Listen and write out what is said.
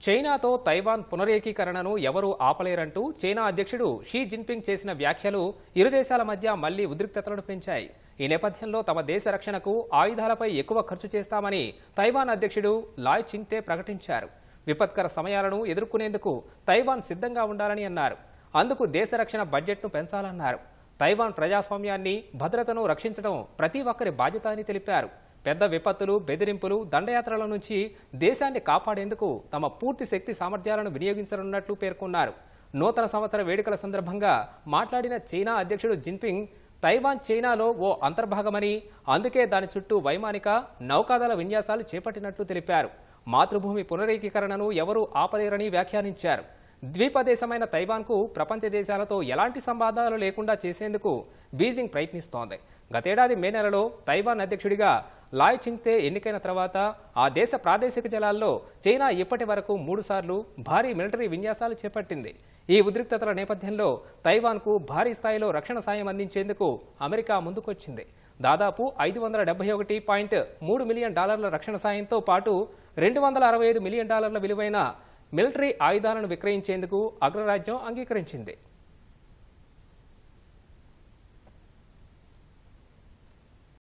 చైనాతో తైవాన్ పునరేకీకరణను ఎవరూ ఆపలేరంటూ చైనా అధ్యక్షుడు షీ జిన్పింగ్ చేసిన వ్యాఖ్యలు ఇరు దేశాల మధ్య మళ్లీ ఉద్రిక్తతలను పెంచాయి. ఈ నేపథ్యంలో తమ దేశ రక్షణకు ఆయుధాలపై ఎక్కువ ఖర్చు చేస్తామని తైవాన్ అధ్యక్షుడు లాయ్ చింగ్తే ప్రకటించారు. విపత్కర సమయాలను ఎదుర్కొనేందుకు తైవాన్ సిద్ధంగా ఉండాలని అన్నారు. అందుకు దేశ రక్షణ బడ్జెట్ను పెంచాలన్నారు. తైవాన్ ప్రజాస్వామ్యాన్ని, భద్రతను రక్షించడం ప్రతి ఒక్కరి బాధ్యత అని తెలిపారు. పెద్ద విపత్తులు, బెదిరింపులు, దండయాత్రల నుంచి దేశాన్ని కాపాడేందుకు తమ పూర్తి శక్తి సామర్థ్యాలను వినియోగించనున్నట్లు పేర్కొన్నారు. నూతన సంవత్సర వేడుకల సందర్భంగా మాట్లాడిన చైనా అధ్యక్షుడు జిన్పింగ్ తైవాన్ చైనాలో ఓ అంతర్భాగమని, అందుకే దాని చుట్టూ వైమానిక, నౌకాదళ విన్యాసాలు చేపట్టినట్లు తెలిపారు. మాతృభూమి పునరేకీకరణను ఎవరూ ఆపలేరని వ్యాఖ్యానించారు. ద్వీపదేశమైన తైవాన్కు ప్రపంచ దేశాలతో ఎలాంటి సంబంధాలు లేకుండా చేసేందుకు బీజింగ్ ప్రయత్నిస్తోంది. గతేడాది మే నెలలో తైవాన్ అధ్యక్షుడిగా లాయ్ చింగ్తే ఎన్నికైన తర్వాత ఆ దేశ ప్రాదేశిక జలాల్లో చైనా ఇప్పటి వరకు 3 సార్లు భారీ మిలిటరీ విన్యాసాలు చేపట్టింది. ఈ ఉద్రిక్తతల నేపథ్యంలో తైవాన్కు భారీ స్థాయిలో రక్షణ సాయం అందించేందుకు అమెరికా ముందుకొచ్చింది. దాదాపు $561.3 మిలియన్ రక్షణ సాయంతో పాటు $265 మిలియన్ విలువైన మిలిటరీ ఆయుధాలను విక్రయించేందుకు అగ్రరాజ్యం అంగీకరించింది.